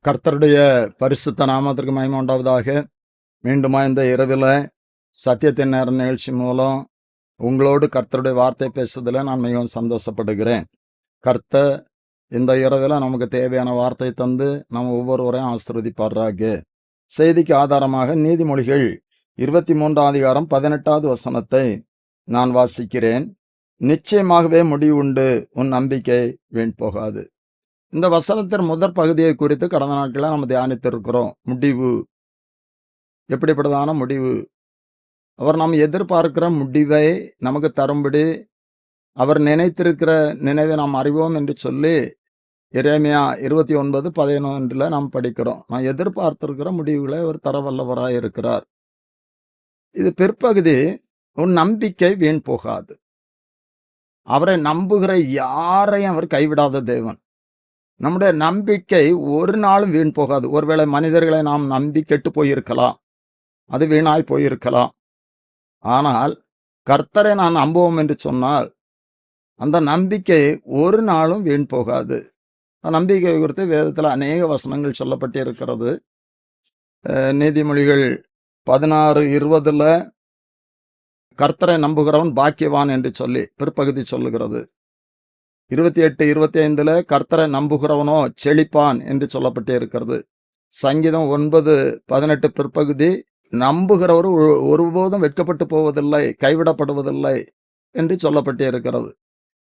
கர்த்தருடைய பரிசுத்த நாமத்திற்கு மகிமை உண்டாவதாக. மீண்டுமா இந்த இரவில் சத்தியத்தின் நேர நிகழ்ச்சி மூலம் உங்களோடு கர்த்தருடைய வார்த்தை பேசுவதில் நான் மிகவும் சந்தோஷப்படுகிறேன். கர்த்தர் இந்த இரவில் நமக்கு தேவையான வார்த்தை தந்து நம்ம ஒவ்வொருவரையும் ஆசீர்வதிப்பாராக. செய்திக்கு ஆதாரமாக நீதிமொழிகள் 23ஆம் அதிகாரம் 18வது வசனத்தை நான் வாசிக்கிறேன். நிச்சயமாகவே முடிவுண்டு, உன் நம்பிக்கை வீண் போகாது. இந்த வசனத்தின் முதற் பகுதியை குறித்து கடந்த நாட்களில் நம்ம தியானித்திருக்கிறோம். முடிவு, எப்படிப்பட்டதான முடிவு? அவர் நாம் எதிர்பார்க்கிற முடிவை நமக்கு தரும்படி அவர் நினைத்திருக்கிற நினைவை நாம் அறிவோம் என்று சொல்லி எரேமியா 29:11 நாம் படிக்கிறோம். நான் எதிர்பார்த்திருக்கிற முடிவுகளை அவர் தர வல்லவராய் இருக்கிறார். இது பிற்பகுதி, உன் நம்பிக்கை வீண் போகாது. அவரை நம்புகிற யாரையும் அவர் கைவிடாத தேவன். நம்முடைய நம்பிக்கை ஒரு நாளும் வீண் போகாது. ஒருவேளை மனிதர்களை நாம் நம்பி கெட்டு போயிருக்கலாம், அது வீணாய் போயிருக்கலாம். ஆனால் கர்த்தரை நான் நம்புவோம் என்று சொன்னால் அந்த நம்பிக்கை ஒரு நாளும் வீண் போகாது. நம்பிக்கை குறித்து வேதத்தில் அநேக வசனங்கள் சொல்லப்பட்டிருக்கிறது. நீதிமொழிகள் 16:20 கர்த்தரை நம்புகிறவன் பாக்கியவான் என்று சொல்லி பிற்பகுதி சொல்லுகிறது. 28:25 கர்த்தரை நம்புகிறவனோ செழிப்பான் என்று சொல்லப்பட்டிருக்கிறது. சங்கீதம் 9:18 பிற்பகுதி நம்புகிறவர் ஒருபோதும் வெட்கப்பட்டு போவதில்லை, கைவிடப்படுவதில்லை என்று சொல்லப்பட்டிருக்கிறது.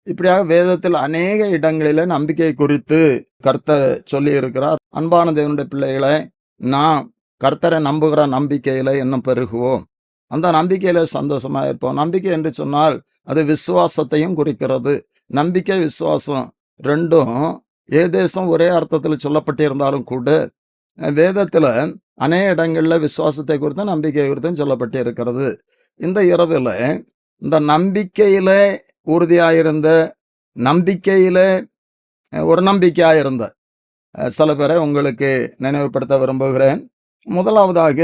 இப்படியாக வேதத்தில் அநேக இடங்களில நம்பிக்கை குறித்து கர்த்தர் சொல்லி இருக்கிறார். அன்பான தேவனுடைய பிள்ளைகளை, நாம் கர்த்தரை நம்புகிற நம்பிக்கையில இன்னும் பெருகுவோம். அந்த நம்பிக்கையில சந்தோஷமா இருப்போம். நம்பிக்கை என்று சொன்னால் அது விசுவாசத்தையும் குறிக்கிறது. நம்பிக்கை, விசுவாசம் ரெண்டும் ஏதேசம் ஒரே அர்த்தத்தில் சொல்லப்பட்டிருந்தாலும் கூட வேதத்துல அநேக இடங்கள்ல விசுவாசத்தை குறித்தும் நம்பிக்கை குறித்தும் சொல்லப்பட்டிருக்கிறது. இந்த இரவுல இந்த நம்பிக்கையில உறுதியாயிருந்த, நம்பிக்கையில ஒரு நம்பிக்கையாயிருந்த சில பேரை உங்களுக்கு நினைவுபடுத்த விரும்புகிறேன். முதலாவதாக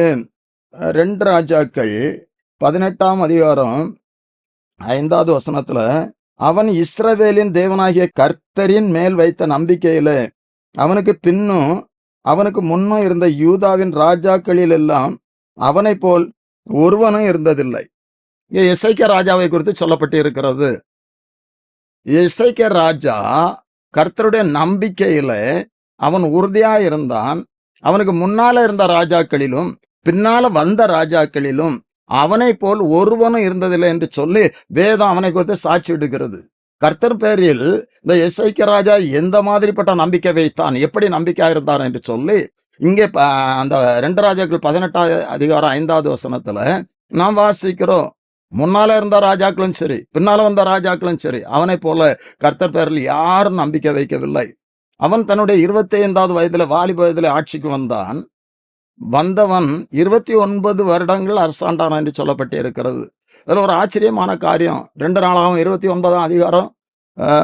2 ராஜாக்கள் 18ஆம் அதிகாரம் 5வது வசனத்துல, அவன் இஸ்ரவேலின் தேவனாகிய கர்த்தரின் மேல் வைத்த நம்பிக்கையில அவனுக்கு பின்னும் அவனுக்கு முன்னும் இருந்த யூதாவின் ராஜாக்களில் எல்லாம் அவனை போல் ஒருவனும் இருந்ததில்லை. இங்கே எசேக்கியா ராஜாவை குறித்து சொல்லப்பட்டு இருக்கிறது. எசேக்கியா ராஜா கர்த்தருடைய நம்பிக்கையில அவன் உறுதியா இருந்தான். அவனுக்கு முன்னால இருந்த ராஜாக்களிலும் பின்னால வந்த ராஜாக்களிலும் அவனை போல் ஒருவனும் இருந்ததில்லை என்று சொல்லி வேதம் அவனை குறித்து சாட்சி விடுகிறது. கர்த்தர் பேரில் இந்த எசேக்கியா ராஜா எந்த மாதிரிப்பட்ட நம்பிக்கை வைத்தான், எப்படி நம்பிக்கையா இருந்தான் என்று சொல்லி இங்கே அந்த 2 ராஜாக்கள் 18ஆம் அதிகாரம் 5வது வசனத்துல நாம் வாசிக்கிறோம். முன்னால இருந்த ராஜாக்களும் சரி, பின்னால வந்த ராஜாக்களும் சரி, அவனை போல கர்த்தர் பேரில் யாரும் நம்பிக்கை வைக்கவில்லை. அவன் தன்னுடைய 25வது வயதுல, வாலிப வயதுல ஆட்சிக்கு வந்தான். வந்தவன் 29 வருடங்கள் அரசாண்டான் என்று சொல்லப்பட்டு இருக்கிறது. அதில் ஒரு ஆச்சரியமான காரியம், 2 நாளாகவும் 29ஆம் அதிகாரம்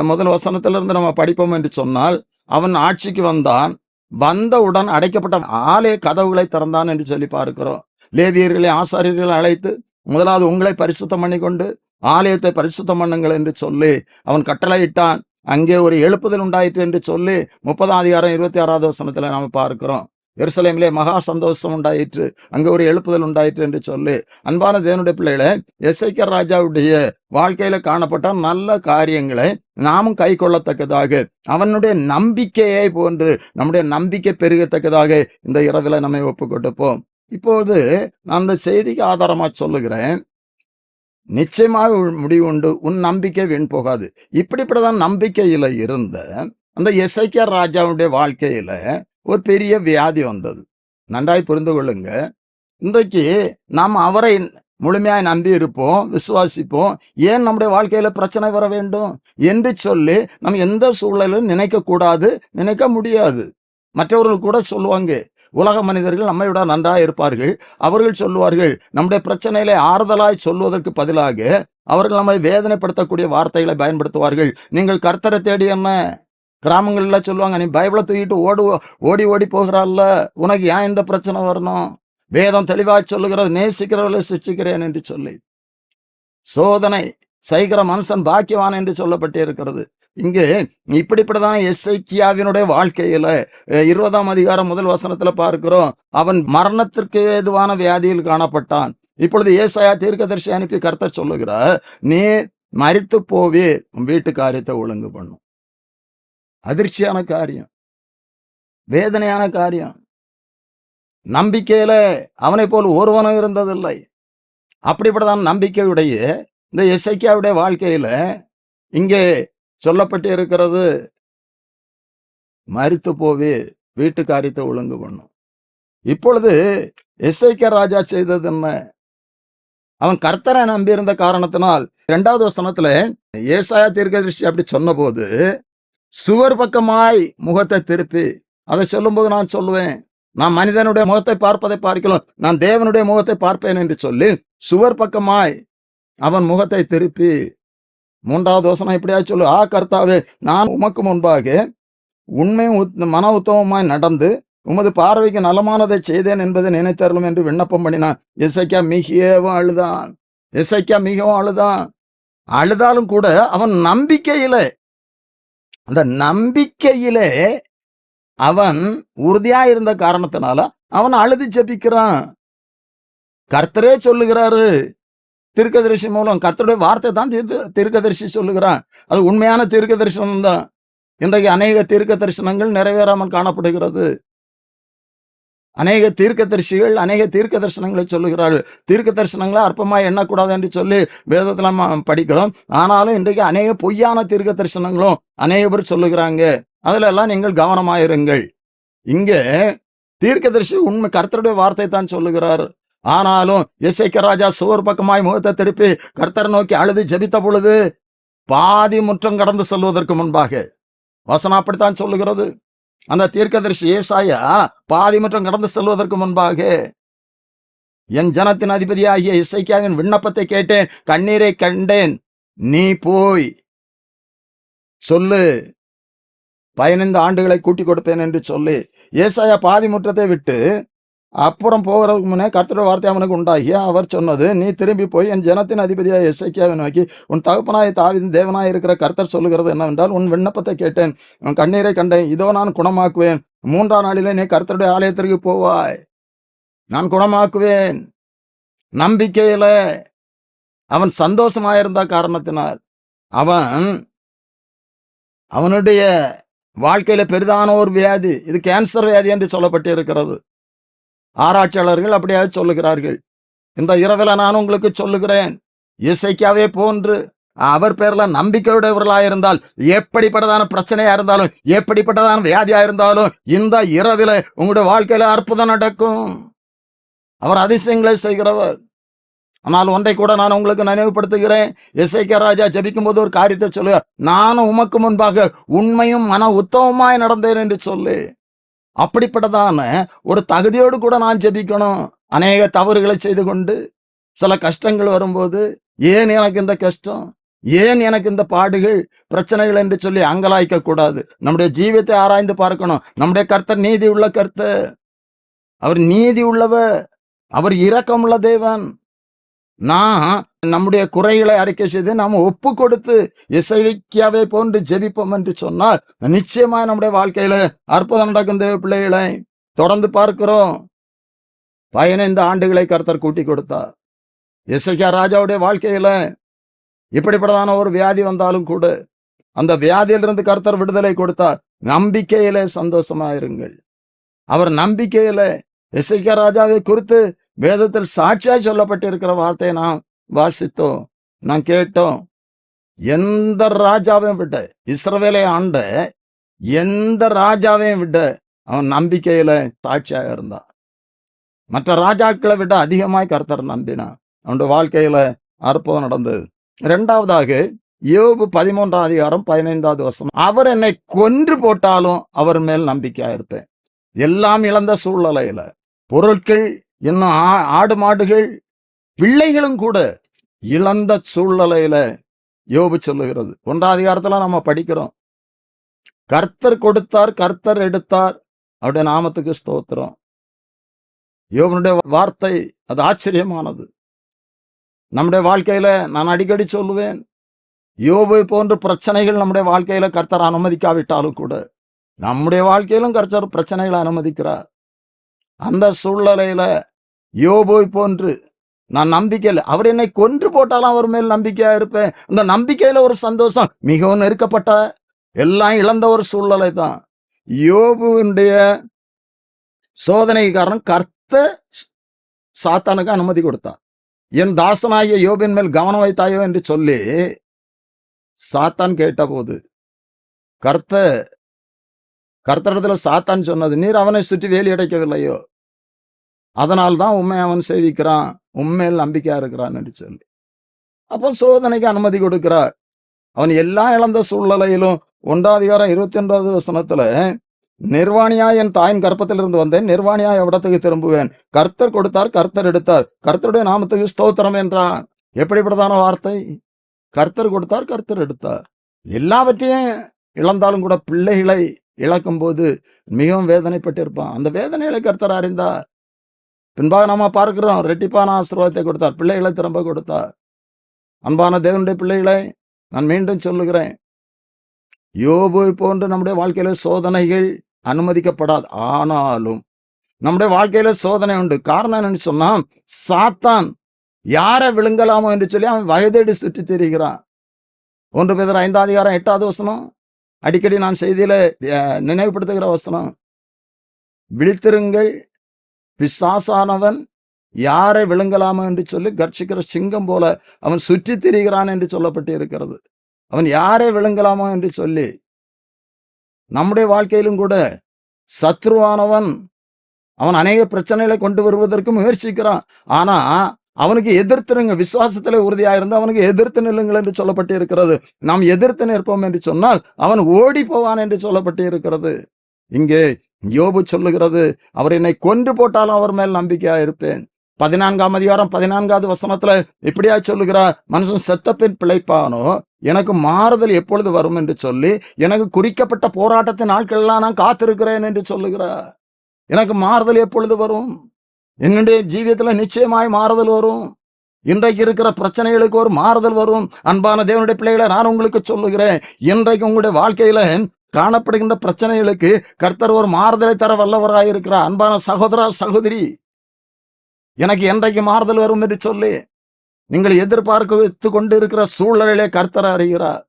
முதல் வசனத்திலிருந்து நம்ம படிப்போம் என்று சொன்னால், அவன் ஆட்சிக்கு வந்தான், வந்தவுடன் அடைக்கப்பட்ட ஆலய கதவுகளை திறந்தான் என்று சொல்லி பார்க்கிறோம். லேவியர்களை, ஆசாரியர்களை அழைத்து, முதலாவது உங்களை பரிசுத்தம் பண்ணி கொண்டு ஆலயத்தை பரிசுத்தம் பண்ணுங்கள் என்று சொல்லி அவன் கட்டளையிட்டான். அங்கே ஒரு எழுப்புதல் உண்டாயிற்று என்று சொல்லி 30ஆம் அதிகாரம் 26வது வசனத்துல நாம பார்க்கிறோம். எருசலேமிலே மகா சந்தோஷம் உண்டாயிற்று, அங்கே ஒரு எழுப்புதல் உண்டாயிற்று என்று சொல்லி. அன்பான தேவனுடைய பிள்ளைகளை, எசேக்கியா ராஜாவுடைய வாழ்க்கையில காணப்பட்ட நல்ல காரியங்களை நாமும் கை கொள்ளத்தக்கதாக, அவனுடைய நம்பிக்கையை போன்று நம்முடைய நம்பிக்கை பெருகத்தக்கதாக இந்த இரவில் நம்மை ஒப்பு கொடுப்போம். இப்போது நான் அந்த செய்திக்கு ஆதாரமா சொல்லுகிறேன். நிச்சயமாக முடிவு உண்டு, உன் நம்பிக்கை வீண் போகாது. இப்படிப்பட்டதான் நம்பிக்கையில இருந்த அந்த எசேக்கியா ராஜாவுடைய வாழ்க்கையில ஒரு பெரிய வியாதி வந்தது. நன்றாய் புரிந்து கொள்ளுங்க. இன்றைக்கு நாம் அவரை முழுமையாய் நம்பி இருப்போம், விசுவாசிப்போம். ஏன் நம்முடைய வாழ்க்கையில பிரச்சனை வர வேண்டும் என்று சொல்லி நம்ம எந்த சூழலும் நினைக்க கூடாது, நினைக்க முடியாது. மற்றவர்கள் கூட சொல்லுவாங்க, உலக மனிதர்கள் நம்மை விட நன்றாக இருப்பார்கள். அவர்கள் சொல்லுவார்கள், நம்முடைய பிரச்சனையிலே ஆறுதலாய் சொல்வதற்கு பதிலாக அவர்கள் நம்மை வேதனைப்படுத்தக்கூடிய வார்த்தைகளை பயன்படுத்துவார்கள். நீங்கள் கர்த்தரை தேடி என்ன, கிராமங்கள்ல சொல்லுவாங்க, நீ பைபிளை தூக்கிட்டு ஓடி ஓடி போகிறாள்ல, உனக்கு ஏன் இந்த பிரச்சனை வரணும்? வேதம் தெளிவாய் சொல்லுகிறது, நேசிக்கிறவர்களை சிட்சிக்கிறேன் என்று சொல்லி. சோதனை செய்கிற மனுஷன் பாக்கியவான் என்று சொல்லப்பட்டிருக்கிறது. இங்கே இப்படிப்பட்டதான் எசேக்கியாவினுடைய வாழ்க்கையில 20ஆம் அதிகாரம் முதல் வசனத்துல பார்க்கிறோம். அவன் மரணத்திற்கு ஏதுவான வியாதியில் காணப்பட்டான். இப்பொழுது ஏசாயா தீர்க்கதரிசி அனுப்பி கர்த்தர் சொல்லுகிறார், நீ மரித்து போவே, உன் வீட்டு காரியத்தை ஒழுங்கு பண்ணும். அதிர்ச்சியான காரியம், வேதனையான காரியம். நம்பிக்கையில அவனை போல் ஒருவனும் இருந்ததில்லை. அப்படிப்பட்டதான் நம்பிக்கையுடைய இந்த எசேக்கியாவுடைய வாழ்க்கையில இங்கே சொல்லப்பட்டு இருக்கிறது, மரித்து போவே, வீட்டு காரியத்தை ஒழுங்கு பண்ணும். இப்பொழுது எசேக்கியா ராஜா செய்தது என்ன? அவன் கர்த்தரை நம்பியிருந்த காரணத்தினால் 2வது வசனத்துல ஏசாயா தீர்க்கதரிசி அப்படி சொன்னபோது, சுவர் பக்கமாய் முகத்தை திருப்பி, அதை சொல்லும்போது நான் சொல்லுவேன், நான் மனிதனுடைய முகத்தை பார்ப்பதை பார்க்கலாம், நான் தேவனுடைய முகத்தை பார்ப்பேன் என்று சொல்லி சுவர் பக்கமாய் அவன் முகத்தை திருப்பி 3வது வசனம் இப்படியா சொல்லு, கர்த்தாவே, நான் உமக்கு முன்பாக உண்மையும் மன உத்தமமாய் நடந்து உமது பார்வைக்கு நலமானதை செய்தேன் என்பதை நினைத்தருளும் என்று விண்ணப்பம் பண்ணினான். எசேக்கியா மிகவும் அழுதான். எசேக்கியா மிகவும் அழுதான். அழுதாலும் கூட அவன் நம்பிக்கையிலே, அந்த நம்பிக்கையிலே அவன் உறுதியா இருந்த காரணத்தினால அவன் அழுது ஜெபிக்கிறான். கர்த்தரே சொல்லுகிறாரு தீர்க்கதரிசி மூலம், கர்த்தருடைய வார்த்தை தான் தீர்க்கதரிசி சொல்லுகிறான். அது உண்மையான தீர்க்க தரிசனம் தான். இன்றைக்கு அநேக தீர்க்க தரிசனங்கள் நிறைவேறாமல் காணப்படுகிறது. அநேக தீர்க்கதரிசிகள் அநேக தீர்க்க தரிசனங்களை சொல்லுகிறார்கள். தீர்க்க தரிசனங்களை அற்பமாய் எண்ணக்கூடாது என்று சொல்லி வேதத்துல நம்ம படிக்கிறோம். ஆனாலும் இன்றைக்கு அநேக பொய்யான தீர்க்க தரிசனங்களும் அநேக பேர் சொல்லுகிறாங்க. அதுல எல்லாம் நீங்கள் கவனமாயிருங்கள். இங்க தீர்க்கதரிசி உண்மை கர்த்தருடைய வார்த்தை தான் சொல்லுகிறார். ஆனாலும் எசேக்கியா ராஜா சுவர் பக்கமாய் முகத்தை திருப்பி கர்த்தரை நோக்கி அழுது ஜெபித்த பொழுது பாதி முற்றம் கடந்து செல்வதற்கு முன்பாக, வசனம் அப்படித்தான் சொல்லுகிறது, அந்த தீர்க்கதரிசி ஏசாயா பாதி முற்றம் கடந்து செல்வதற்கு முன்பாக, என் ஜனத்தின் அதிபதியாகிய எசேக்கியாவின் விண்ணப்பத்தை கேட்டேன், கண்ணீரை கண்டேன், நீ போய் சொல்லு, 15 ஆண்டுகளை கூட்டி கொடுப்பேன் என்று சொல்லி ஏசாயா பாதி முற்றத்தை விட்டு அப்புறம் போகிறதுக்கு முன்னே கர்த்தருடைய வார்த்தை அவனுக்கு உண்டாகி அவர் சொன்னது, நீ திரும்பி போய் என் ஜனத்தின் அதிபதியாய் எசேக்கியாவை நோக்கி, உன் தகப்பனாய் தாவீதின் தேவனாய் இருக்கிற கர்த்தர் சொல்லுகிறது என்னவென்றால், உன் விண்ணப்பத்தை கேட்டேன், உன் கண்ணீரை கண்டேன், இதோ நான் குணமாக்குவேன், 3ஆம் நாளிலே நீ கர்த்தருடைய ஆலயத்திற்கு போவாய், நான் குணமாக்குவேன். நம்பிக்கையில அவன் சந்தோஷமாயிருந்த காரணத்தினால் அவனுடைய வாழ்க்கையில பெரிதான ஒரு வியாதி, இது கேன்சர் வியாதி என்று சொல்லப்பட்டு இருக்கிறது. ஆராய்ச்சியாளர்கள் அப்படியாக சொல்லுகிறார்கள். இந்த இரவில் நான் உங்களுக்கு சொல்லுகிறேன், எசேக்கியாவே போன்று அவர் பேர்ல நம்பிக்கையுடையவர்களாயிருந்தால், எப்படிப்பட்டதான பிரச்சனையா இருந்தாலும், எப்படிப்பட்டதான வியாதியா இருந்தாலும், இந்த இரவில உங்களுடைய வாழ்க்கையில அற்புதம் நடக்கும். அவர் அதிசயங்களை செய்கிறவர். ஆனால் ஒன்றை கூட நான் உங்களுக்கு நினைவுபடுத்துகிறேன். எசேக்கியா ராஜா ஜெபிக்கும் போது ஒரு காரியத்தை சொல்லுங்க, நானும் உமக்கு முன்பாக உண்மையும் மன உத்தமமாய் நடந்தேன் என்று சொல்லு. அப்படிப்பட்டதான ஒரு தகுதியோடு கூட நான் ஜெபிக்கணும். அநேக தவறுகளை செய்து கொண்டு சில கஷ்டங்கள் வரும்போது, ஏன் எனக்கு இந்த கஷ்டம், ஏன் எனக்கு இந்த பாடுகள், பிரச்சனைகள் என்று சொல்லி அங்கலாய்க்க கூடாது. நம்முடைய ஜீவியத்தை ஆராய்ந்து பார்க்கணும். நம்முடைய கர்த்தர் நீதி உள்ள கர்த்தர், அவர் நீதி உள்ளவர், அவர் இரக்கமுள்ள தேவன். நான் நம்முடைய குறைகளை அறிக்கை செய்து நாம் ஒப்பு கொடுத்து எசேக்கியாவை போன்று ஜெபிப்போம் என்று சொன்னால், நிச்சயமா நம்முடைய வாழ்க்கையில அற்புதம் நடக்கும். தேவ பிள்ளைகளை தொடர்ந்து பார்க்கிறோம். 15 ஆண்டுகளை கர்த்தர் கூட்டி கொடுத்தார். எசேக்கியா ராஜாவுடைய வாழ்க்கையில இப்படிப்பட்டதான ஒரு வியாதி வந்தாலும் கூட அந்த வியாதியிலிருந்து கர்த்தர் விடுதலை கொடுத்தார். நம்பிக்கையிலே சந்தோஷமாயிருங்கள். அவர் நம்பிக்கையில எசேக்கியா ராஜாவை குறித்து வேதத்தில் சாட்சியாய் சொல்லப்பட்டிருக்கிற வார்த்தையை நாம் வாசித்தோம், நான் கேட்டோம். எந்த ராஜாவையும் விட, இஸ்ரவேலை ஆண்ட எந்த ராஜாவையும் விட அவன் நம்பிக்கையில சாட்சியாக இருந்தான். மற்ற ராஜாக்களை விட அதிகமாய் கர்த்தர் நம்பினான். அவனுடைய வாழ்க்கையில அற்புதம் நடந்தது. 2வதாக யோபு 13ஆம் அதிகாரம் 15வது வசனம், அவர் என்னை கொன்று போட்டாலும் அவர் மேல் நம்பிக்கையா இருப்பேன். எல்லாம் இழந்த சூழ்நிலையில, பொருட்கள், இன்னும் ஆடு மாடுகள், பிள்ளைகளும் கூட இழந்த சூழ்நிலையில யோபு சொல்லுகிறது. 1ஆம் அதிகாரத்துல நம்ம படிக்கிறோம், கர்த்தர் கொடுத்தார், கர்த்தர் எடுத்தார், அவருடைய நாமத்துக்கு ஸ்தோத்திரம். யோபனுடைய வார்த்தை அது ஆச்சரியமானது. நம்முடைய வாழ்க்கையில நான் அடிக்கடி சொல்லுவேன், யோபை போன்ற பிரச்சனைகள் நம்முடைய வாழ்க்கையில கர்த்தர் அனுமதிக்காவிட்டாலும் கூட நம்முடைய வாழ்க்கையிலும் கர்த்தர் பிரச்சனைகளை அனுமதிக்கிறார். அந்த சூழ்நிலையில யோபை போன்று நான் நம்பிக்கையில் அவர் என்னை கொன்று போட்டாலும் அவர் மேல் நம்பிக்கையா இருப்பேன். அந்த நம்பிக்கையில ஒரு சந்தோஷம். மிகவும் நெருக்கப்பட்ட எல்லாம் இழந்த ஒரு சூழ்நிலை தான். யோபுடைய சோதனை காரணம் கர்த்தர் சாத்தானுக்கு அனுமதி கொடுத்தார். என் தாசனாகிய யோபின் மேல் கவனம் வைத்தாயோ என்று சொல்லி சாத்தான் கேட்டபோது கர்த்தரிடத்துல சாத்தான் சொன்னது, நீர் அவனை சுற்றி வேலி அடைக்கவில்லையோ, அதனால்தான் உண்மை அவன் சேவிக்கிறான், உண்மையில் நம்பிக்கையா இருக்கிறான் என்று சொல்லி. அப்போ சோதனைக்கு அனுமதி கொடுக்கிறார். அவன் எல்லாம் இழந்த சூழ்நிலையிலும் 1 நிர்வாணியா என் தாயின் கர்ப்பத்திலிருந்து வந்தேன், நிர்வாணியா எவ்விடத்துக்கு திரும்புவேன், கர்த்தர் கொடுத்தார், கர்த்தர் எடுத்தார், கர்த்தருடைய நாமத்துக்கு ஸ்தோத்திரம் என்றான். எப்படிப்பட்டதான வார்த்தை! கர்த்தர் கொடுத்தார், கர்த்தர் எடுத்தார். எல்லாவற்றையும் இழந்தாலும் கூட பிள்ளைகளை இழக்கும் போது மிகவும் வேதனைப்பட்டிருப்பான். அந்த வேதனைகளை கர்த்தர் அறிந்தார். பின்பாக நாம பார்க்கிறோம், ரெட்டிப்பான ஆசீர்வாதத்தை கொடுத்தார், பிள்ளைகளை திரும்ப கொடுத்தார். அன்பான தேவனுடைய பிள்ளைகளை நான் மீண்டும் சொல்லுகிறேன், யோபு போன்று நம்முடைய வாழ்க்கையில சோதனைகள் அனுமதிக்கப்படாது. ஆனாலும் நம்முடைய வாழ்க்கையில சோதனை உண்டு. காரணம் என்னன்னு சொன்னா, சாத்தான் யாரை விழுங்கலாமோ என்று சொல்லி அவன் வயதேடி சுற்றி திரிகிறான். 1 பேதுரு 5:8 அடிக்கடி நான் செய்தியில நினைவுபடுத்துகிற வசனம், விழித்திருங்கள், பிசாசானவன் யாரை விழுங்கலாமோ என்று சொல்லி கர்ச்சிக்கிற சிங்கம் போல அவன் சுற்றி திரிகிறான் என்று சொல்லப்பட்டு இருக்கிறது. அவன் யாரை விழுங்கலாமோ என்று சொல்லி நம்முடைய வாழ்க்கையிலும் கூட சத்ருவானவன் அவன் அநேக பிரச்சனைகளை கொண்டு வருவதற்கு முயற்சிக்கிறான். ஆனா அவனுக்கு எதிர்த்துருங்க, விசுவாசத்திலே உறுதியா இருந்து அவனுக்கு எதிர்த்து நில்லுங்கள் என்று சொல்லப்பட்டு இருக்கிறது. நாம் எதிர்த்து நிற்போம் என்று சொன்னால் அவன் ஓடி போவான் என்று சொல்லப்பட்டு இருக்கிறது. இங்கே யோபு சொல்லுகிறது, அவர் என்னை கொன்று போட்டாலும் அவர் மேல் நம்பிக்கையா இருப்பேன். 14 இப்படியா சொல்லுகிறார், மனுஷன் செத்த பின் பிழைப்பானோ, எனக்கு மாறுதல் எப்பொழுது வரும் என்று சொல்லி, எனக்கு குறிக்கப்பட்ட போராட்டத்தின் நாட்களெல்லாம் நான் காத்திருக்கிறேன் என்று சொல்லுகிறார். எனக்கு மாறுதல் எப்பொழுது வரும்? என்னுடைய ஜீவியத்துல நிச்சயமாய் மாறுதல் வரும். இன்றைக்கு இருக்கிற பிரச்சனைகளுக்கு ஒரு மாறுதல் வரும். அன்பான தேவனுடைய பிள்ளைகளை நான் உங்களுக்கு சொல்லுகிறேன், இன்றைக்கு உங்களுடைய வாழ்க்கையில காணப்படுகின்ற பிரச்சனைகளுக்கு கர்த்தர் ஒரு மாறுதலை தர வல்லவராய் இருக்கிறார். அன்பான சகோதரா சகோதரி, எனக்கு என்றைக்கு மாறுதல் வரும் என்று சொல்லி நீங்கள் எதிர்பார்த்து கொண்டு இருக்கிற சூழ்நிலையிலே கர்த்தர் அறிகிறார்.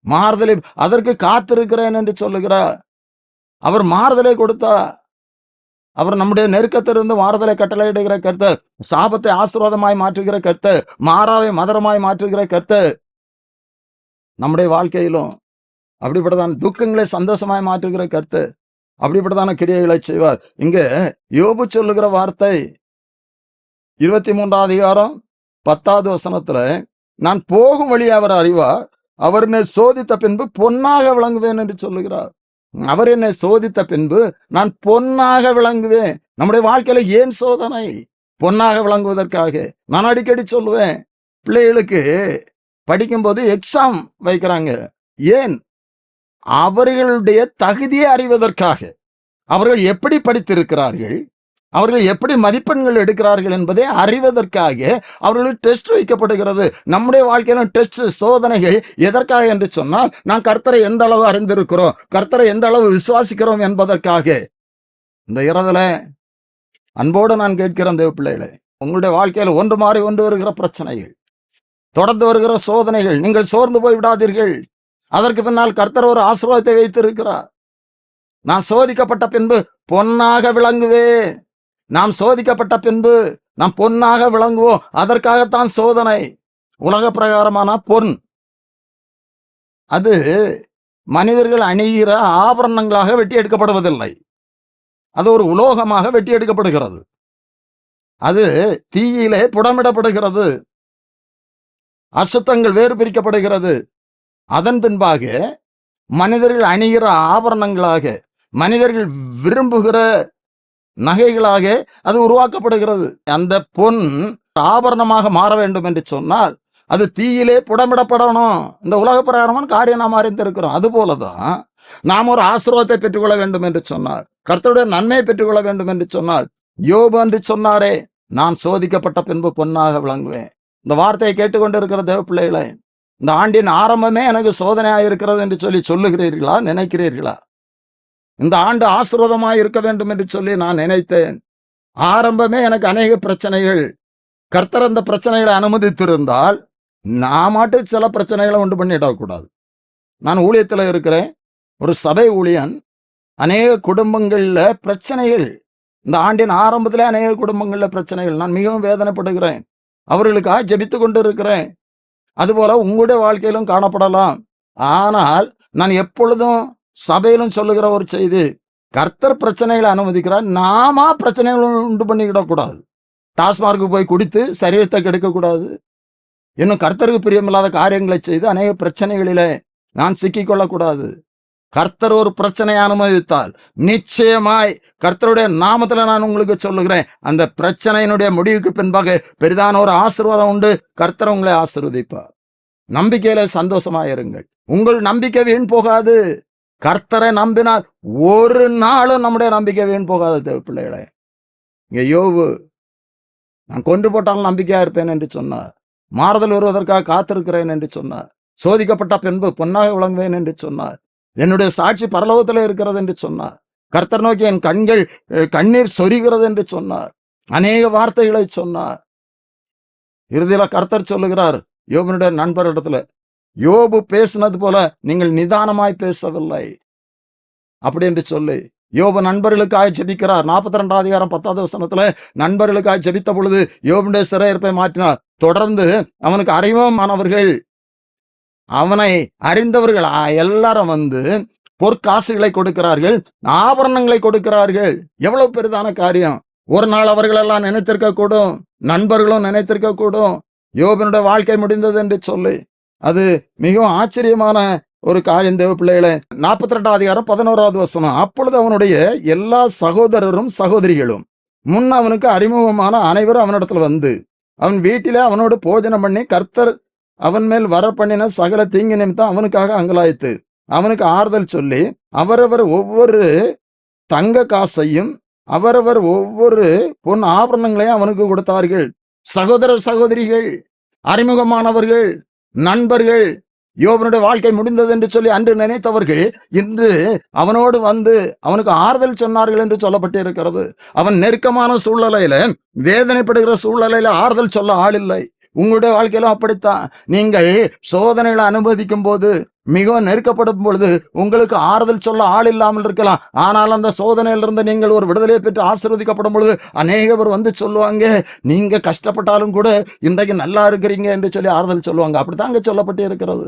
மாறுதலை அதற்கு காத்திருக்கிறேன் என்று சொல்லுகிறார். அவர் மாறுதலை கொடுத்தார். அவர் நம்முடைய நெருக்கத்திலிருந்து மாறுதலை கட்டளையிடுகிற கர்த்தர், சாபத்தை ஆசீர்வாதமாய் மாற்றுகிற கர்த்தர், மாறாவை மதுரமாய் மாற்றுகிற கர்த்தர். நம்முடைய வாழ்க்கையிலும் அப்படிப்பட்டதான துக்கங்களை சந்தோஷமாய் மாற்றுகிற கர்த்தர் அப்படிப்பட்டதான கிரியைகளை செய்வார். இங்க யோபு சொல்லுகிற வார்த்தை 23:10 நான் போகும் வழி அவர் அறிவார், அவர் என்னை சோதித்த பின்பு பொன்னாக விளங்குவேன் என்று சொல்லுகிறார். அவர் என்னை சோதித்த பின்பு நான் பொன்னாக விளங்குவேன். நம்முடைய வாழ்க்கையில ஏன் சோதனை? பொன்னாக விளங்குவதற்காக. நான் அடிக்கடி சொல்லுவேன், பிள்ளைகளுக்கு படிக்கும்போது எக்ஸாம் வைக்கிறாங்க. ஏன்? அவர்களுடைய தகுதியை அறிவதற்காக. அவர்கள் எப்படி படித்திருக்கிறார்கள், அவர்கள் எப்படி மதிப்பெண்கள் எடுக்கிறார்கள் என்பதை அறிவதற்காக அவர்களுக்கு டெஸ்ட் வைக்கப்படுகிறது. நம்முடைய வாழ்க்கையிலும் டெஸ்ட், சோதனைகள் எதற்காக என்று சொன்னால், நான் கர்த்தரை எந்த அளவு அறிந்திருக்கிறோம், கர்த்தரை எந்த அளவு விசுவாசிக்கிறோம் என்பதற்காக. இந்த இரவுல அன்போடு நான் கேட்கிறேன் தேவ பிள்ளைகளே, உங்களுடைய வாழ்க்கையில ஒன்று மாறி ஒன்று வருகிற பிரச்சனைகள், தொடர்ந்து வருகிற சோதனைகள், நீங்கள் சோர்ந்து போய் விடாதீர்கள். அதற்கு பின்னால் கர்த்தர் ஒரு ஆசீர்வாதத்தை வைத்திருக்கிறார். நான் சோதிக்கப்பட்ட பின்பு பொன்னாக விளங்குவேன். நாம் சோதிக்கப்பட்ட பின்பு நாம் பொன்னாக விளங்குவோம். அதற்காகத்தான் சோதனை. உலக பிரகாரமான பொன், அது மனிதர்கள் அணிகிற ஆபரணங்களாக வெட்டி எடுக்கப்படுவதில்லை. அது ஒரு உலோகமாக வெட்டி எடுக்கப்படுகிறது. அது தீயிலே புடமிடப்படுகிறது. அசுத்தங்கள் வேறு பிரிக்கப்படுகிறது. அதன் பின்பாக மனிதர்கள் அணிகிற ஆபரணங்களாக, மனிதர்கள் விரும்புகிற நகைகளாக அது உருவாக்கப்படுகிறது. அந்த பொன் ஆபரணமாக மாற வேண்டும் என்று சொன்னால் அது தீயிலே புடமிடப்படணும். இந்த உலக பிரகாரமான காரியம் நாம் அறிந்திருக்கிறோம். அது போலதான் நாம் ஒரு ஆசீர்வாதத்தை பெற்றுக்கொள்ள வேண்டும் என்று சொன்னார், கர்த்தருடைய நன்மையை பெற்றுக்கொள்ள வேண்டும் என்று சொன்னார். யோபு என்று சொன்னாரே, நான் சோதிக்கப்பட்ட பின்பு பொன்னாக விளங்குவேன். இந்த வார்த்தையை கேட்டுக்கொண்டு இருக்கிற தேவ பிள்ளைகளை, இந்த ஆண்டின் ஆரம்பமே எனக்கு சோதனையாக இருக்கிறது என்று சொல்லி சொல்லுகிறீர்களா, நினைக்கிறீர்களா? இந்த ஆண்டு ஆசீர்வாதமாய் இருக்க வேண்டும் என்று சொல்லி நான் நினைத்தேன். ஆரம்பமே எனக்கு அநேக பிரச்சனைகள். கர்த்தர் அந்த பிரச்சனைகளை அனுமதித்திருந்தால் நான் மாட்டு சில பிரச்சனைகளை உண்டு பண்ணிடக்கூடாது. நான் ஊழியத்தில் இருக்கிறேன், ஒரு சபை ஊழியன். அநேக குடும்பங்கள்ல பிரச்சனைகள். இந்த ஆண்டின் ஆரம்பத்திலே அநேக குடும்பங்கள்ல பிரச்சனைகள். நான் மிகவும் வேதனைப்படுகிறேன். அவர்களுக்காக ஜெபித்து கொண்டு இருக்கிறேன். அதுபோல உங்களுடைய வாழ்க்கையிலும் காணப்படலாம். ஆனால் நான் எப்பொழுதும் சபையிலும் சொல்லுகிற ஒரு செய்தி, கர்த்தர் பிரச்சனைகளை அனுமதிக்கிறார், நாம பிரச்சனைகளை உண்டு பண்ணிக்கிடக்கூடாது. டாஸ்மார்க்கு போய் குடித்து சரீரத்தை கெடுக்கக்கூடாது. இன்னும் கர்த்தருக்கு பிரியமில்லாத காரியங்களை செய்து அநேக பிரச்சனைகளிலே நான் சிக்கிக்கொள்ளக்கூடாது. கர்த்தர் ஒரு பிரச்சனையை அனுமதித்தால் நிச்சயமாய் கர்த்தருடைய நாமத்துல நான் உங்களுக்கு சொல்லுகிறேன், அந்த பிரச்சனையினுடைய முடிவுக்கு பின்பாக பெரிதான ஒரு ஆசீர்வாதம் உண்டு. கர்த்தர் உங்களை ஆசீர்வதிப்பார். நம்பிக்கையில சந்தோஷமாயிருங்கள். உங்கள் நம்பிக்கை வீண் போகாது. கர்த்தரை நம்பினால் ஒரு நாளும் நம்முடைய நம்பிக்கை வீண் போகாது. தேவ பிள்ளைகளே, இங்க யோபு, நான் கொன்று போட்டாலும் நம்பிக்கையா இருப்பேன் என்று சொன்னார். மாறுதல் வருவதற்காக காத்திருக்கிறேன் என்று சொன்னார். சோதிக்கப்பட்ட பின்பு பொன்னாக விளங்குவேன் என்று சொன்னார். என்னுடைய சாட்சி பரலோகத்தில் இருக்கிறது என்று சொன்னார். கர்த்தர் நோக்கி என் கண்கள் கண்ணீர் சொரிகிறது என்று சொன்னார். அநேக வார்த்தைகளை சொன்னார். இறுதியில கர்த்தர் சொல்லுகிறார் யோபனுடைய நண்பரிடத்துல, யோபு பேசினது போல நீங்கள் நிதானமாய் பேசவில்லை அப்படி என்று சொல்லி யோபு நண்பர்களுக்காக ஜெபிக்கிறார். 42 அதிகாரம் 10வது வசனத்துல நண்பர்களுக்காக ஜெபித்த பொழுது யோபுடைய சிறையிருப்பை மாற்றினார். தொடர்ந்து அவனுக்கு அறிமுகமானவர்கள், அவனை அறிந்தவர்கள் எல்லாரும் வந்து பொற்காசுகளை கொடுக்கிறார்கள், ஆபரணங்களை கொடுக்கிறார்கள். எவ்வளவு பெரிதான காரியம்! ஒரு நாள் அவர்கள் எல்லாம் நினைத்திருக்க கூடும், நண்பர்களும் நினைத்திருக்க கூடும் யோபனுடைய வாழ்க்கை முடிந்தது என்று சொல்லி. அது மிகவும் ஆச்சரியமான ஒரு காரியம் தேவ பிள்ளைகளே. 42 அதிகாரம் 11வது வசனம். அப்பொழுது அவனுடைய எல்லா சகோதரரும் சகோதரிகளும் முன் அவனுக்கு அறிமுகமான அனைவரும் அவனிடத்துல வந்து அவன் வீட்டிலே அவனோடு போஜனம் பண்ணி கர்த்தர் அவன் மேல் வர பண்ணின சகல தீங்கு நிமித்தம் அவனுக்காக அங்கலாய்த்து அவனுக்கு ஆறுதல் சொல்லி அவரவர் ஒவ்வொரு தங்க காசையும் அவரவர் ஒவ்வொரு பொன் ஆபரணங்களையும் அவனுக்கு கொடுத்தார்கள். சகோதர சகோதரிகள், அறிமுகமானவர்கள், நண்பர்கள், யோபனுடைய வாழ்க்கை முடிந்தது என்று சொல்லி அன்று நினைத்தவர்கள் இன்று அவனோடு வந்து அவனுக்கு ஆறுதல் சொன்னார்கள் என்று சொல்லப்பட்டிருக்கிறது. அவன் நெருக்கமான சூழ்நிலையில, வேதனைப்படுகிற சூழ்நிலையில ஆறுதல் சொல்ல ஆள் இல்லை. உங்களுடைய வாழ்க்கையிலும் அப்படித்தான். நீங்கள் சோதனைகளை அனுமதிக்கும் போது, மிகவும் நெருக்கப்படும் பொழுது உங்களுக்கு ஆறுதல் சொல்ல ஆள் இல்லாமல் இருக்கலாம். ஆனால் அந்த சோதனையிலிருந்து நீங்கள் ஒரு விடுதலை பெற்று ஆசீர்வதிக்கப்படும் பொழுது அநேக பேர் வந்து சொல்லுவாங்க, நீங்க கஷ்டப்பட்டாலும் கூட இன்றைக்கு நல்லா இருக்கிறீங்க என்று சொல்லி ஆறுதல் சொல்லுவாங்க. அப்படித்தான் அங்க சொல்லப்பட்டு இருக்கிறது.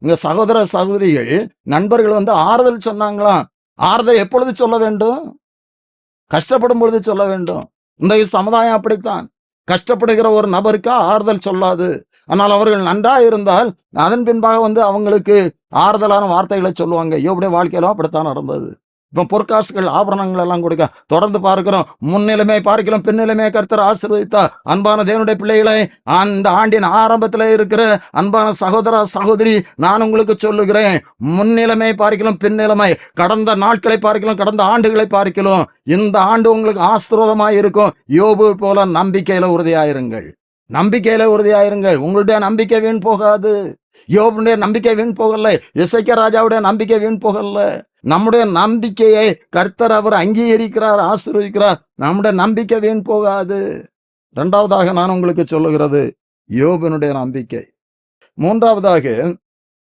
இங்க சகோதர சகோதரிகள், நண்பர்கள் வந்து ஆறுதல் சொன்னாங்களாம். ஆறுதல் எப்பொழுது சொல்ல வேண்டும்? கஷ்டப்படும் பொழுது சொல்ல வேண்டும். இன்றைய சமுதாயம் அப்படித்தான். கஷ்டப்படுகிற ஒரு நபருக்கு ஆறுதல் சொல்லாது. ஆனால் அவர்கள் நன்றா இருந்தால் அதன் பின்பாக வந்து அவங்களுக்கு ஆறுதலான வார்த்தைகளை சொல்லுவாங்க. யோபுடைய வாழ்க்கையிலும் அப்படித்தான் நடந்தது. இப்ப பொற்காசுகள், ஆபரணங்கள் எல்லாம் கொடுக்க தொடர்ந்து பார்க்கிறோம். முன்னிலைமை பார்க்கிறோம், பின்னிலைமை கர்த்தர் ஆசீர்வதித்தார். அன்பான தேவனுடைய பிள்ளைகளை, அந்த ஆண்டின் ஆரம்பத்தில் இருக்கிற அன்பான சகோதர சகோதரி, நான் உங்களுக்கு சொல்லுகிறேன், முன்னிலைமை பார்க்கலாம், பின்னிலைமை, கடந்த நாட்களை பார்க்கலாம், கடந்த ஆண்டுகளை பார்க்கலாம், இந்த ஆண்டு உங்களுக்கு ஆசீர்வாதமாய் இருக்கும். யோபு போல நம்பிக்கையில உறுதியாயிருங்கள். நம்பிக்கையில உறுதியாயிருங்கள். உங்களுடைய நம்பிக்கை வீண் போகாது. யோபுடைய நம்பிக்கை வீண் போகல. எசேக்கியா ராஜாவுடைய நம்பிக்கை வீண் போகல. நம்முடைய நம்பிக்கையை கர்த்தர் அவர் அங்கீகரிக்கிறார், ஆசீர்வதிக்கிறார். நம்முடைய நம்பிக்கை வீண் போகாது. இரண்டாவதாக நான் உங்களுக்கு சொல்லுகிறது யோபனுடைய நம்பிக்கை. மூன்றாவதாக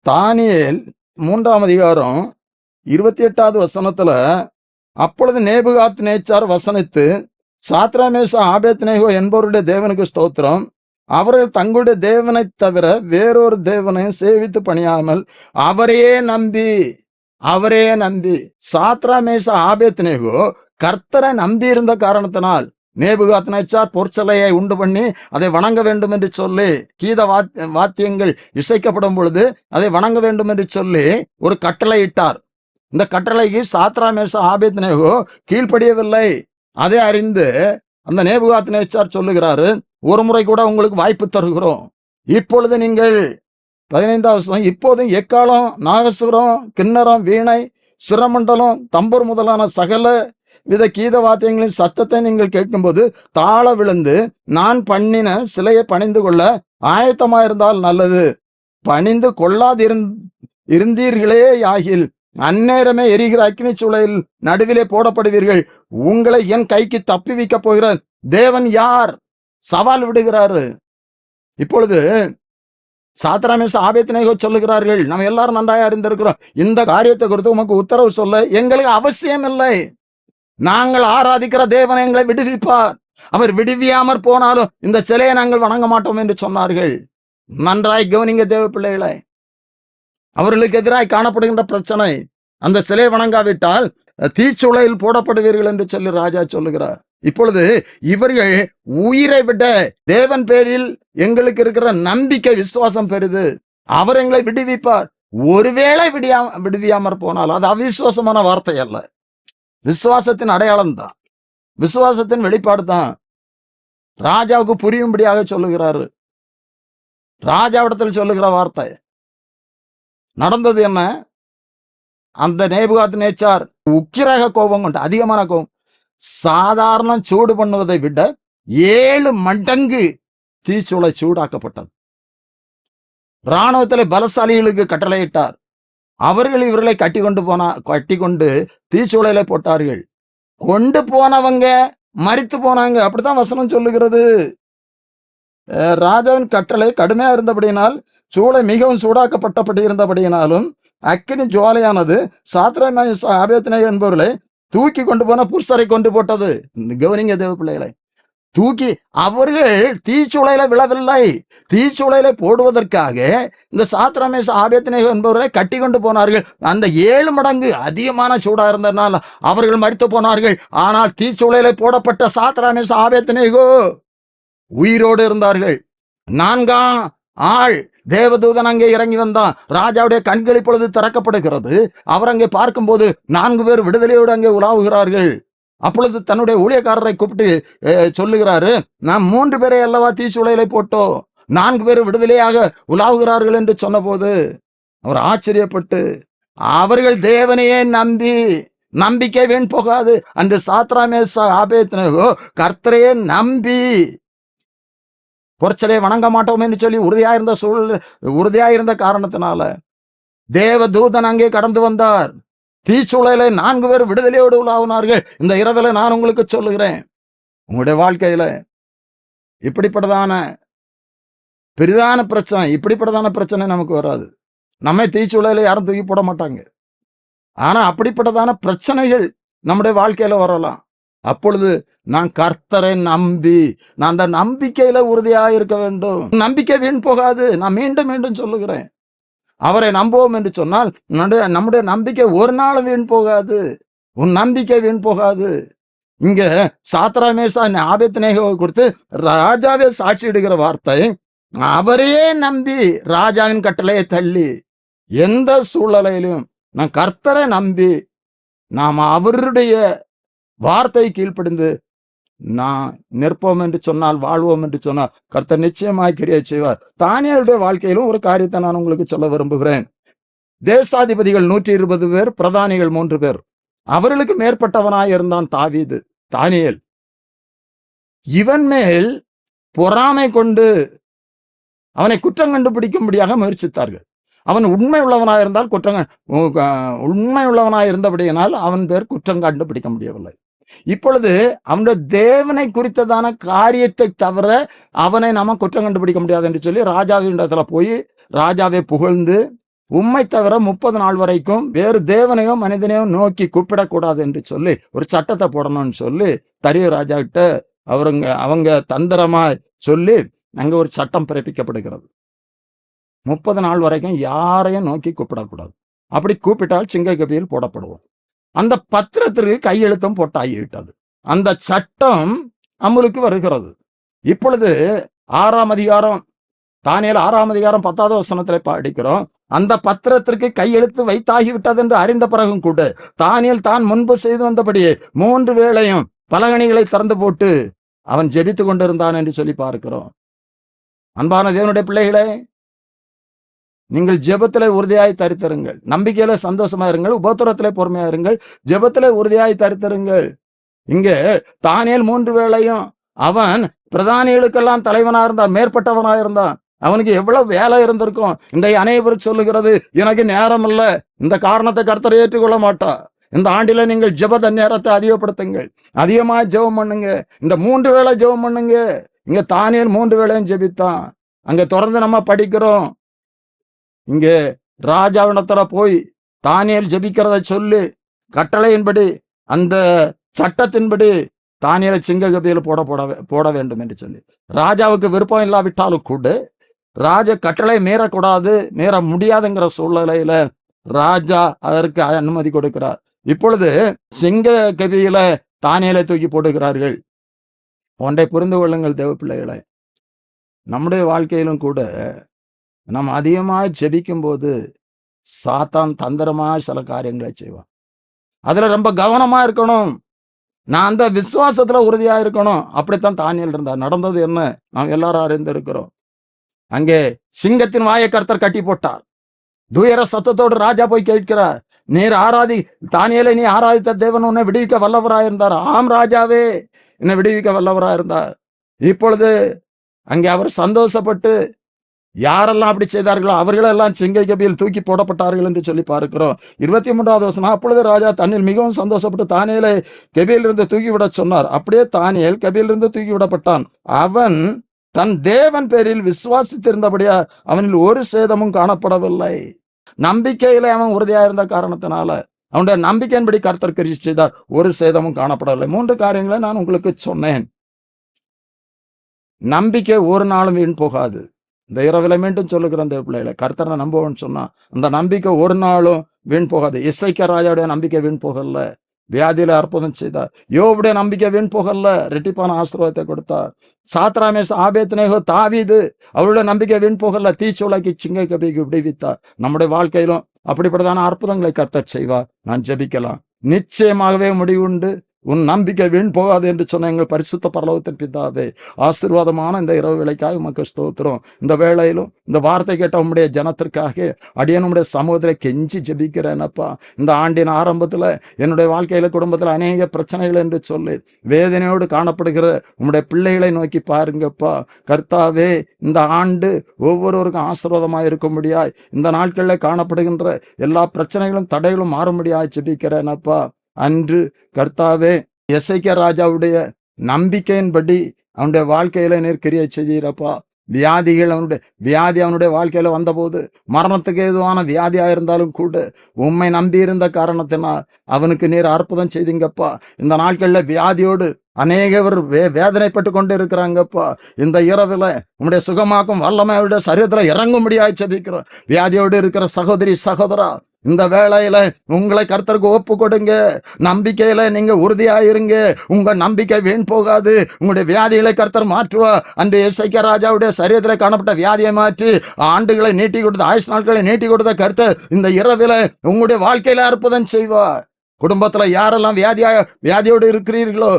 தானியேல் 3ஆம் அதிகாரம் 28வது வசனத்துல, அப்பொழுது நேபுகாத் நேச்சார் வசனித்து, சாத்ராமேசா ஆபேத்நேகோ என்பவருடைய தேவனுக்கு ஸ்தோத்திரம், அவர்கள் தங்களுடைய தேவனை தவிர வேறொரு தேவனையும் சேவித்து பணியாமல் அவரே நம்பி சாத்ராமேசா ஆபேத்நேகோ கர்த்தரை நம்பி இருந்த காரணத்தினால் நேபுகாத் நேச்சார் பொற்சலையை உண்டு பண்ணி அதை வணங்க வேண்டும் என்று சொல்லி, கீத வாத்தியங்கள் இசைக்கப்படும் பொழுது அதை வணங்க வேண்டும் என்று சொல்லி ஒரு கட்டளை இட்டார். இந்த கட்டளைக்கு சாத்ராமேசா ஆபேத்நேகோ கீழ்ப்படியவில்லை. அதை அறிந்து அந்த நேபுகாத் நேச்சார் சொல்லுகிறாரு, ஒரு முறை கூட உங்களுக்கு வாய்ப்பு தருகிறோம். இப்பொழுது நீங்கள் 15வது வசனம், இப்போதும் எக்காலம், நாகசுரம், கிண்ணறம், வீணை, சுரமண்டலம், தம்பூர் முதலான சகல வித கீத வாத்தியங்களின் சத்தத்தை நீங்கள் கேட்கும்போது தாழ விழுந்து நான் பண்ணின சிலையை பணிந்து கொள்ள ஆயத்தமாயிருந்தால் நல்லது. பணிந்து இருந்தீர்களே ஆகில் அந்நேரமே எரிகிற அக்கினி சூளையில் நடுவிலே போடப்படுவீர்கள். உங்களை என் கைக்கு தப்பி வைக்க போகிற தேவன் யார்? சவால் விடுகிறாரு. இப்பொழுது சாத்ராக் ஆபேத்நேகோ சொல்லுகிறார்கள், நம்ம எல்லாரும் நன்றாக அறிந்திருக்கிறோம், இந்த காரியத்தை குறித்து உமக்கு உத்தரவு சொல்ல எங்களுக்கு அவசியம் இல்லை. நாங்கள் ஆராதிக்கிற தேவன் எங்களை விடுவிப்பார். அவர் விடுவியாமற் போனாலும் இந்த சிலையை நாங்கள் வணங்க மாட்டோம் என்று சொன்னார்கள். நன்றாய் கவனிங்க தேவ பிள்ளைகளை. அவர்களுக்கு எதிராய் காணப்படுகின்ற பிரச்சனை, அந்த சிலை வணங்காவிட்டால் தீச்சுளையில் போடப்படுவீர்கள் என்று சொல்லி ராஜா சொல்லுகிறார். இப்பொழுது இவர்கள் உயிரை விட தேவன் பேரில் எங்களுக்கு இருக்கிற நம்பிக்கை, விசுவாசம் பெரிது. அவர் எங்களை விடுவிப்பார். ஒருவேளை விடுவியாமற் போனால் அது அவிசுவாசமான வார்த்தை அல்ல, விசுவாசத்தின் அடையாளம் தான், விசுவாசத்தின் வெளிப்பாடு தான். ராஜாவுக்கு புரியும்படியாக சொல்லுகிறாரு. ராஜாவிடத்தில் சொல்லுகிற வார்த்தை. நடந்தது என்ன? அந்த நேபுகாத்நேச்சார் உக்கிரக கோபம் கொண்டு, அதிகமான கோபம், சாதாரண சூடு பண்ணுவதை விட 7 மடங்கு தீச்சூளை சூடாக்கப்பட்டது. இராணுவத்திலே பலசாலிகளுக்கு கட்டளையிட்டார். அவர்கள் இவர்களை கட்டி கொண்டு தீச்சூளையில போட்டார்கள். கொண்டு போனவங்க மரித்து போனாங்க. அப்படித்தான் வசனம் சொல்லுகிறது. ராஜாவின் கட்டளை கடுமையா இருந்தபடியினால், சூளை மிகவும் சூடாக்கப்பட்டபடி இருந்தபடியினாலும் அக்கினி ஜுவாலையானது சாத்ராக் ஆபேத்நேகோ என்பவர்களை தூக்கி கொண்டு போன புருஷரை கொண்டு போட்டது. கவனிங்க தேவ பிள்ளைகளை. தூக்கி அவர்கள் தீச்சூளையில விழவில்லை. தீச்சூளையில போடுவதற்காக இந்த சாத்ராக் ஆபேத்நேகோ என்பவர்களை கட்டி கொண்டு போனார்கள். அந்த 7 மடங்கு அதிகமான சூடா இருந்ததுனால அவர்கள் மரித்து போனார்கள். ஆனால் தீச்சூளையில போடப்பட்ட சாத்ராக் ஆபேத்நேகோ உயிரோடு இருந்தார்கள். 4ஆம் ஆள் தேவதூதன் அங்கே இறங்கி வந்தான். ராஜாவுடைய கண்கள் இப்பொழுது திறக்கப்படுகிறது. அவர் அங்கே பார்க்கும்போது 4 பேர் விடுதலையோடு அங்கே உலாவுகிறார்கள். அப்பொழுது தன்னுடைய ஊழியக்காரரை கூப்பிட்டு சொல்லுகிறாரு, நாம் 3 பேரை அல்லவா தீச்சூளையில போட்டோம், 4 பேர் விடுதலையாக உலாவுகிறார்கள் என்று சொன்ன போது அவர் ஆச்சரியப்பட்டு, அவர்கள் தேவனையே நம்பி, நம்பிக்கை வீண் போகாது. அன்று சாத்ராக் ஆபேத்நேகோ கர்த்தரையே நம்பி பொற்சிலையை வணங்க மாட்டோம் என்று சொல்லி உறுதியாயிருந்த காரணத்தினால தேவதூதன் அங்கே கடந்து வந்தார். தீச்சூளையில 4 பேர் விடுதலையோடு உலாவினார்கள். இந்த இரவில நான் உங்களுக்கு சொல்லுகிறேன், உங்களுடைய வாழ்க்கையில இப்படிப்பட்டதான பெரிதான பிரச்சனை, இப்படிப்பட்டதான பிரச்சனை நமக்கு வராது. நம்மை தீச்சூளையில யாரும் தூக்கி போட மாட்டாங்க. ஆனா அப்படிப்பட்டதான பிரச்சனைகள் நம்முடைய வாழ்க்கையில வரலாம். அப்பொழுது நான் கர்த்தரை நம்பி, நான் அந்த நம்பிக்கையில உறுதியாக இருக்க வேண்டும். நம்பிக்கை வீண் போகாது. நான் மீண்டும் மீண்டும் சொல்லுகிறேன், அவரை நம்புவோம் என்று சொன்னால் நம்முடைய நம்பிக்கை ஒரு நாள் வீண் போகாது. உன் நம்பிக்கை வீண் போகாது. இங்க சாத்ராக் ஆபேத்நேகோவை குறித்து ராஜாவே சாட்சியிடுகிற வார்த்தை, அவரையே நம்பி ராஜாவின் கட்டளையை தள்ளி, எந்த சூழ்நிலையிலும் நான் கர்த்தரை நம்பி நாம் அவருடைய வார்த்தை கீழ்ப்படிந்து நான் நிற்போம் என்று சொன்னால், வாழ்வோம் என்று சொன்னால் கர்த்தர் நிச்சயமாய் கிரியை செய்வார். தானியேலுடைய வாழ்க்கையிலும் ஒரு காரியத்தை நான் உங்களுக்கு சொல்ல விரும்புகிறேன். தேசாதிபதிகள் 120 பேர், பிரதானிகள் 3 பேர். அவர்களுக்கு மேற்பட்டவனாய் இருந்தான் தானியேல். இவன் மேல் பொறாமை கொண்டு அவனை குற்றம் கண்டுபிடிக்கும்படியாக முயற்சித்தார்கள். அவன் உண்மை உள்ளவனாய் இருந்தால் உண்மை உள்ளவனாய் இருந்தபடியினால் அவன் பேர் குற்றம் கண்டுபிடிக்க முடியவில்லை. இப்பொழுது அவனுடைய தேவனை குறித்ததான காரியத்தை தவிர அவனை நாம குற்றம் கண்டுபிடிக்க முடியாது என்று சொல்லி ராஜாவின் இடத்துல போய் ராஜாவை புகழ்ந்து, உம்மை தவிர 30 நாள் வரைக்கும் வேறு தேவனையோ மனிதனையோ நோக்கி கூப்பிடக்கூடாது என்று சொல்லி ஒரு சட்டத்தை போடணும்னு சொல்லி தரிய ராஜா கிட்ட அவங்க தந்திரமாய் சொல்லி அங்க ஒரு சட்டம் பிறப்பிக்கப்படுகிறது. 30 நாள் வரைக்கும் யாரையும் நோக்கி கூப்பிடக்கூடாது. அப்படி கூப்பிட்டால் சிங்க கபியில் போடப்படுவோம். அந்த பத்திரத்திற்கு கையெழுத்தும் போட்டாகிவிட்டது. அந்த சட்டம் அமலுக்கு வருகிறது. இப்பொழுது 6ஆம் அதிகாரம், தானியேல் 6ஆம் அதிகாரம் 10வது வசனத்திலே படிக்கிறோம். அந்த பத்திரத்திற்கு கையெழுத்து வைத்தாகிவிட்டது என்று அறிந்த பிறகும் கூட தானியேல் தான் முன்பு செய்து வந்தபடியே 3 வேளையும் பலகணிகளை திறந்து போட்டு அவன் ஜெபித்து கொண்டிருந்தான் என்று சொல்லி பார்க்கிறோம். அன்பான தேவனுடைய பிள்ளைகளே, நீங்கள் ஜெபத்திலே உறுதியாய் தரித்திருங்கள். நம்பிக்கையில சந்தோஷமா இருங்கள். உபத்திரத்திலே பொறுமையா இருங்கள். ஜெபத்திலே உறுதியாய் தரித்திருங்கள். இங்க தானியேல் 3 வேளையும் அவன் பிரதானிகளுக்கெல்லாம் தலைவனா இருந்தான், மேற்பட்டவனா இருந்தான். அவனுக்கு எவ்வளவு வேலை இருந்திருக்கும். இன்றைய அனைவரும் சொல்லுகிறது, எனக்கு நேரம் இல்ல. இந்த காரணத்தை கர்த்தர் ஏற்றுக்கொள்ள மாட்டா. இந்த ஆண்டில நீங்கள் ஜெப நேரத்தை அதிகப்படுத்துங்கள். அதிகமா ஜெபம் பண்ணுங்க. இந்த 3 வேளை ஜெபம் பண்ணுங்க. இங்க தானியேல் 3 வேளையும் ஜெபித்தான். அங்க தொடர்ந்து நம்ம படிக்கிறோம். இங்கே ராஜாவிடத்துல போய் தானியேல் ஜெபிக்கிறத சொல்லி கட்டளையின்படி அந்த சட்டத்தின்படி தானியேலை சிங்க கபியில் போட வேண்டும் என்று சொல்லி ராஜாவுக்கு விருப்பம் இல்லாவிட்டாலும் கூட ராஜ கட்டளை மீறக்கூடாது, மீற முடியாதுங்கிற சூழ்நிலையில ராஜா அதற்கு அனுமதி கொடுக்கிறார். இப்பொழுது சிங்க கபியில தானியேலை தூக்கி போடுகிறார்கள். ஒன்றை புரிந்து கொள்ளுங்கள் தேவ பிள்ளைகளை, நம்முடைய வாழ்க்கையிலும் கூட நாம் அதிகமாக ஜெபிக்கும் போது சாத்தான் தந்திரமா சில காரியங்களை செய்வான். அதுல ரொம்ப கவனமா இருக்கணும். நான் அந்த விசுவாசத்துல உறுதியா இருக்கணும். அப்படித்தான் தானியேல் இருந்தார். நடந்தது என்ன நாம் எல்லாரும் அறிந்திருக்கிறோம். அங்கே சிங்கத்தின் வாயை கர்த்தர் கட்டி போட்டார். துயர சத்தத்தோடு ராஜா போய் கேட்கிறார், நீர் தானியேலை நீ ஆராதித்த தேவன் உன்னை விடுவிக்க வல்லவராயிருந்தார். ஆம் ராஜாவே, என்னை விடுவிக்க வல்லவராயிருந்தார். இப்பொழுது அங்கே அவர் சந்தோஷப்பட்டு யாரெல்லாம் அப்படி செய்தார்களோ அவர்களெல்லாம் சிங்க கபியில் தூக்கி போடப்பட்டார்கள் என்று சொல்லி பார்க்கிறோம். 23வது வசனம், அப்பொழுது ராஜா தன்னில் மிகவும் சந்தோஷப்பட்டு தானியேலை கபியிலிருந்து தூக்கிவிட சொன்னார். அப்படியே தானியேல் கபியிலிருந்து தூக்கி விடப்பட்டான். அவன் தன் தேவன் பேரில் விசுவாசித்திருந்தபடியா அவனில் ஒரு சேதமும் காணப்படவில்லை. நம்பிக்கையில அவன் உறுதியா இருந்த காரணத்தினால அவனுடைய நம்பிக்கையின்படி கர்த்தர் கிரியை செய்தார். ஒரு சேதமும் காணப்படவில்லை. 3 காரியங்களை நான் உங்களுக்கு சொன்னேன். நம்பிக்கை ஒரு நாளும் வீண் போகாது. இந்த இரவுல மீண்டும் சொல்லுகிற அந்த பிள்ளைகளை, கர்த்தரை நம்புவோன்னு சொன்னா அந்த நம்பிக்கை ஒரு நாளும் வீண் போகாது. எசேக்கியா ராஜாவுடைய நம்பிக்கை வீண் போகல, வியாதியில அற்புதம் செய்தார். யோபுடைய நம்பிக்கை வீண் போகல, ரெட்டிப்பான ஆசீர்வாதத்தை கொடுத்தார். சாத்ராமேஸ் ஆபேத்நேகோ தாவீது அவருடைய நம்பிக்கை வீண் போகல, தீச்சூளைக்கு சிங்க கபிக்கு விடுவித்தார். நம்முடைய வாழ்க்கையிலும் அப்படிப்பட்டதான அற்புதங்களை கர்த்தர் செய்வார். நான் ஜெபிக்கலாம். நிச்சயமாகவே முடிவுண்டு. உன் நம்பிக்கை வீண் போகாது என்று சொன்ன எங்கள் பரிசுத்த பரலோகத்தின் பிதாவே, ஆசீர்வாதமான இந்த இரவு வேளைக்காக உமக்கு ஸ்தோத்திரம். இந்த வேளையிலும் இந்த வார்த்தை கேட்ட உம்முடைய ஜனத்திற்காக அடியேன் உம்முடைய சமூகத்திலே கெஞ்சி ஜெபிக்கிறேனப்பா. இந்த ஆண்டின் ஆரம்பத்துல என்னுடைய வாழ்க்கையில குடும்பத்துல அநேக பிரச்சனைகள் என்று சொல்லி வேதனையோடு காணப்படுகிற உம்முடைய பிள்ளைகளை நோக்கி பாருங்கப்பா. கர்த்தாவே, இந்த ஆண்டு ஒவ்வொருவருக்கும் ஆசீர்வாதமாக இருக்கும்படியாய், இந்த நாட்களில் காணப்படுகின்ற எல்லா பிரச்சனைகளும் தடைகளும் மாறும்படியாய் ஜெபிக்கிறேனப்பா. அன்று கர்த்தாவே எசேக்கியா ராஜாவுடைய நம்பிக்கையின்படி அவனுடைய வாழ்க்கையில நீர் கிரியை செய்தீரப்பா. வியாதி அவனுடைய வாழ்க்கையில வந்தபோது மரணத்துக்கு ஏதுவான வியாதியா இருந்தாலும் கூட உம்மை நம்பி இருந்த காரணத்தினால் அவனுக்கு நீர் அற்புதம் செய்தீங்கப்பா. இந்த நாட்கள்ல வியாதியோடு அநேகவர் வேதனைப்பட்டு கொண்டு இருக்கிறாங்கப்பா. இந்த இரவுல உம்முடைய சுகமாக்கும் வல்லமை அவருடைய சரீரத்துல இறங்கும்படியாய் ஜெபிக்கிறோம். வியாதியோடு இருக்கிற சகோதரி சகோதரா, இந்த வேளையில உங்களை கர்த்தருக்கு ஒப்பு கொடுங்க. நம்பிக்கையில நீங்க உறுதியாயிருங்க. உங்க நம்பிக்கை வீண் போகாது. உங்களுடைய வியாதிகளை கர்த்தர் மாற்றுவா. அன்று எசேக்கியா ராஜாவுடைய சரீரத்தில் காணப்பட்ட வியாதியை மாற்றி ஆண்டுகளை நீட்டி கொடுத்த, ஆயுஷ் நாட்களை நீட்டி கொடுத்த கர்த்தர் இந்த இரவில உங்களுடைய வாழ்க்கையில அற்புதம் செய்வார். குடும்பத்துல யாரெல்லாம் வியாதியோடு இருக்கிறீர்களோ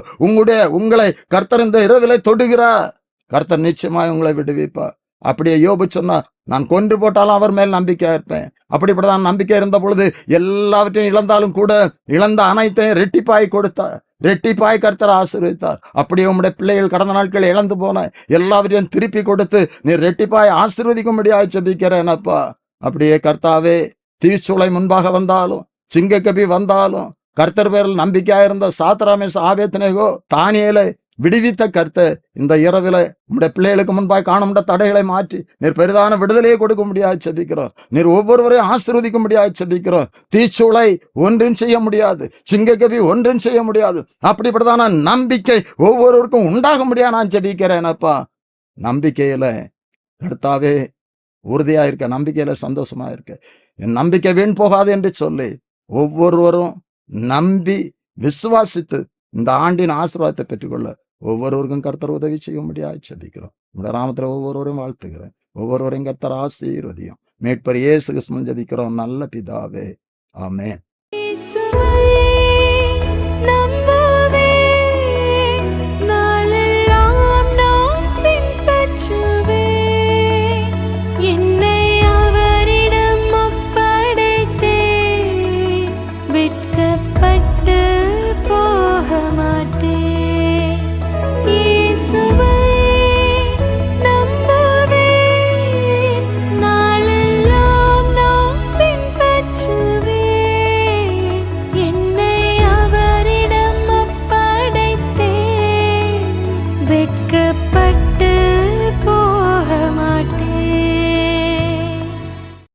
உங்களை கர்த்தர் இந்த இரவில தொடுகிறார். கர்த்தர் நிச்சயமாக உங்களை விடுவிப்பா. அப்படியே யோபு சொன்னா, நான் கொன்று போட்டாலும் அவர் மேல் நம்பிக்கையா இருப்பேன். அப்படிப்பட்டதான் நம்பிக்கை இருந்த பொழுது எல்லாவற்றையும் இழந்தாலும் கூட இழந்த அனைத்தையும் ரெட்டிப்பாய் கொடுத்தார். ரெட்டிப்பாய் கர்த்தர் ஆசீர்வதித்தார். அப்படியே உம்முடைய பிள்ளைகள் கடந்த நாட்கள் இழந்து போன எல்லாவற்றையும் திருப்பி கொடுத்து நீ ரெட்டிப்பாய் ஆசீர்வதிக்கும்படியாய் ஜெபிக்கிறேனப்பா. அப்படியே கர்த்தாவே, தீச்சூளை முன்பாக வந்தாலும் சிங்க கபி வந்தாலும் கர்த்தர் பேரில் நம்பிக்கையாயிருந்த சாத்ராமேஸ் ஆபேத்நேகோ தானியேலை விடுவித்த கர்த்தர் இந்த இரவில உம்முடைய பிள்ளைகளுக்கு முன்பாய் காணும் தடைகளை மாற்றி நீர் பெரிதான விடுதலையை கொடுக்க முடியாது ஜெபிக்கிறோம். நீர் ஒவ்வொருவரையும் ஆசீர்வதிக்க முடியாது ஜெபிக்கிறோம். தீச்சூளை ஒன்றும் செய்ய முடியாது, சிங்கக்கபி ஒன்றும் செய்ய முடியாது. அப்படிப்பட்டதான நம்பிக்கை ஒவ்வொருவருக்கும் உண்டாக முடியாது நான் ஜெபிக்கிறேனப்பா. நம்பிக்கையில கர்த்தாவே உறுதியா இருக்க, நம்பிக்கையில சந்தோஷமா இருக்க, என் நம்பிக்கை வீண் போகாது என்று சொல்லி ஒவ்வொருவரும் நம்பி விசுவாசித்து இந்த ஆண்டின் ஆசீர்வாதத்தை பெற்றுக்கொள்ள ஒவ்வொருவருக்கும் கர்த்தர் உதவி செய்ய முடியாது ஜெபிக்கிறோம். இந்த நாமத்துல ஒவ்வொருவரையும் வாழ்த்துகிறேன். ஒவ்வொருவரையும் கர்த்தர் ஆசீர்வதியும். மீட்பர் இயேசு கிறிஸ்துவின் ஜெபிக்கிறோம் நல்ல பிதாவே, ஆமென். வெட்கப்படாதே.